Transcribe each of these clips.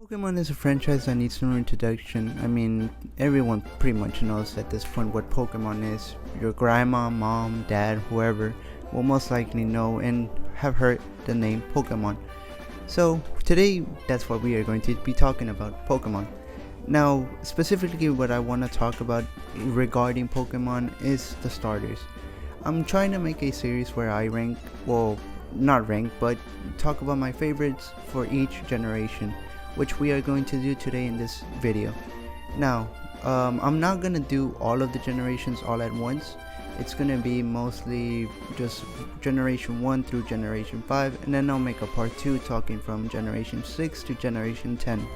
Pokemon is a franchise that needs no introduction. I mean, everyone pretty much knows at this point what Pokemon is. Your grandma, mom, dad, whoever will most likely know and have heard the name Pokemon. So, today that's what we are going to be talking about, Pokemon. Now, specifically what I want to talk about regarding Pokemon is the starters. I'm trying to make a series where I rank, well, not rank, but talk about my favorites for each generation, which we are going to do today in this video. Now, I'm not gonna do all of the generations all at once. It's gonna be mostly just generation 1 through generation 5, and then I'll make a part 2 talking from generation 6 to generation 10.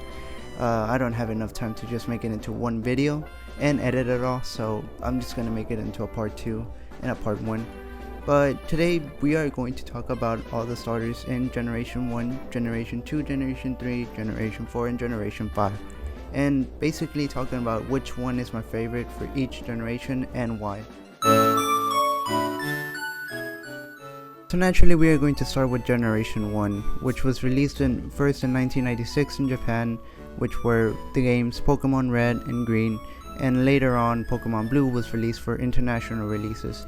I don't have enough time to just make it into one video and edit it all, so I'm just gonna make it into a part 2 and a part 1. But today we are going to talk about all the starters in Generation 1, Generation 2, Generation 3, Generation 4, and Generation 5. And basically talking about which one is my favorite for each generation and why. So naturally we are going to start with Generation 1, which was released first in 1996 in Japan, which were the games Pokemon Red and Green, and later on Pokemon Blue was released for international releases.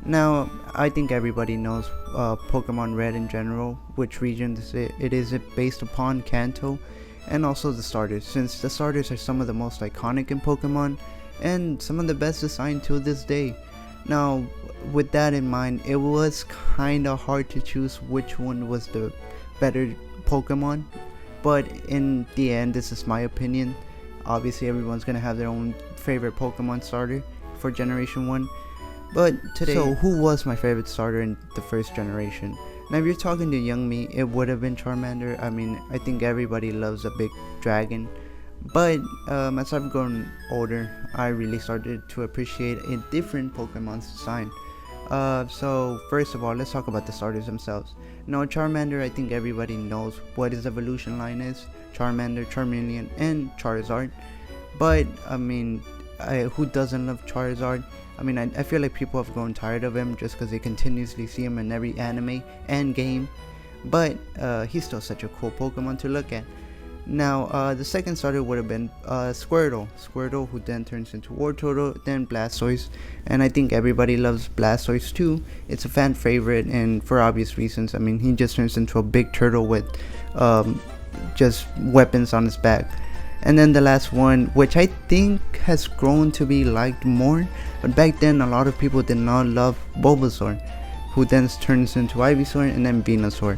Now, I think everybody knows Pokemon Red in general, which region it is based upon Kanto, and also the starters, since the starters are some of the most iconic in Pokemon, and some of the best designed to this day. Now, with that in mind, it was kinda hard to choose which one was the better Pokemon, but in the end, this is my opinion. Obviously, everyone's gonna have their own favorite Pokemon starter for Generation 1. But today, so who was my favorite starter in the first generation? Now if you're talking to young me, it would have been Charmander. I mean, I think everybody loves a big dragon. But as I've grown older, I really started to appreciate a different Pokemon's design. So first of all, let's talk about the starters themselves. Now Charmander, I think everybody knows what his evolution line is. Charmander, Charmeleon, and Charizard. But I mean, who doesn't love Charizard? I mean, I feel like people have grown tired of him just because they continuously see him in every anime and game. But he's still such a cool Pokemon to look at. Now, the second starter would have been Squirtle. Squirtle, who then turns into Wartortle, then Blastoise. And I think everybody loves Blastoise too. It's a fan favorite, and for obvious reasons. I mean, he just turns into a big turtle with just weapons on his back. And then the last one, which I think has grown to be liked more, but back then a lot of people did not love Bulbasaur, who then turns into Ivysaur and then Venusaur.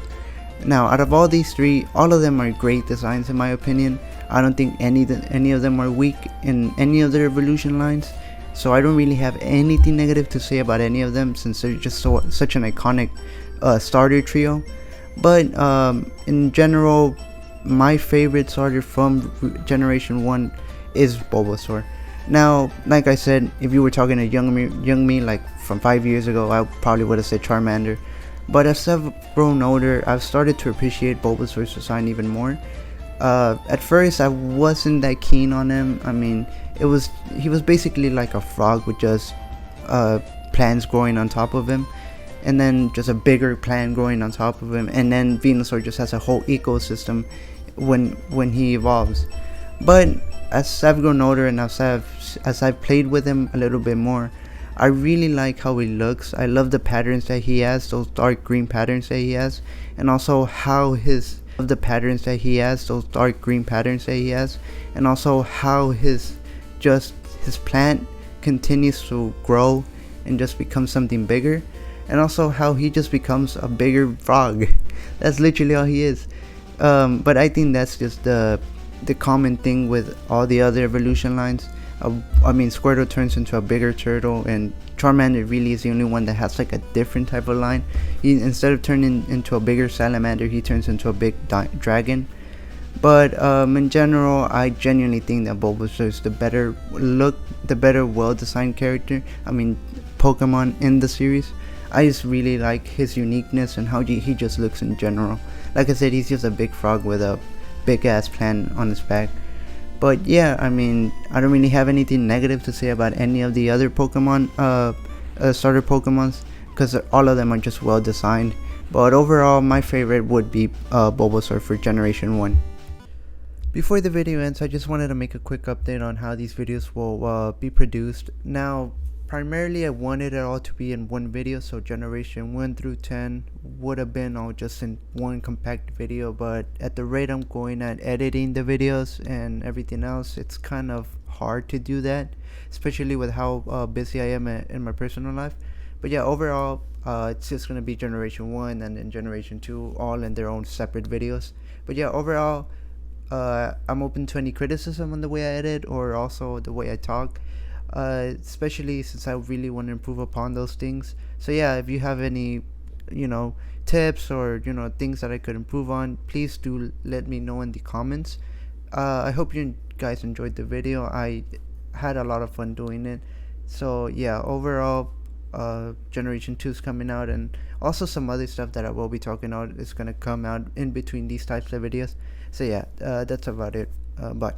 Now, out of all these three, all of them are great designs in my opinion. I don't think any of them are weak in any of their evolution lines, so I don't really have anything negative to say about any of them, since they're just such an iconic starter trio. But in general, my favorite starter from Generation 1 is Bulbasaur. Now, like I said, if you were talking to young me like from 5 years ago, I probably would have said Charmander. But as I've grown older, I've started to appreciate Bulbasaur's design even more. At first, I wasn't that keen on him. I mean, he was basically like a frog with just plants growing on top of him, and then just a bigger plant growing on top of him, and then Venusaur just has a whole ecosystem when he evolves. But as I've grown older and as I've played with him a little bit more, I really like how he looks. I love the patterns that he has, those dark green patterns that he has, and also how his plant continues to grow and just become something bigger, and also how he just becomes a bigger frog. That's literally all he is. But I think that's just the common thing with all the other evolution lines. I mean, Squirtle turns into a bigger turtle, and Charmander really is the only one that has like a different type of line. Instead of turning into a bigger salamander, he turns into a big dragon. But in general, I genuinely think that Bulbasaur is the better well-designed character. I mean, Pokemon in the series. I just really like his uniqueness and how he just looks in general. Like I said, he's just a big frog with a big ass plant on his back. But yeah, I mean, I don't really have anything negative to say about any of the other Pokemon, starter Pokemons, because all of them are just well designed. But overall, my favorite would be Bulbasaur for Generation 1. Before the video ends, I just wanted to make a quick update on how these videos will be produced. Now, primarily I wanted it all to be in one video, so generation 1 through 10 would have been all just in one compact video, but at the rate I'm going at editing the videos and everything else, it's kind of hard to do that, especially with how busy I am in my personal life. But yeah, overall, it's just going to be generation 1 and then generation 2 all in their own separate videos. But yeah, overall, I'm open to any criticism on the way I edit or also the way I talk, especially since I really want to improve upon those things. So yeah, if you have any, tips or, things that I could improve on, please do let me know in the comments. I hope you guys enjoyed the video. I had a lot of fun doing it. So yeah, overall, generation 2 is coming out, and also some other stuff that I will be talking about is going to come out in between these types of videos. So yeah, that's about it. Bye.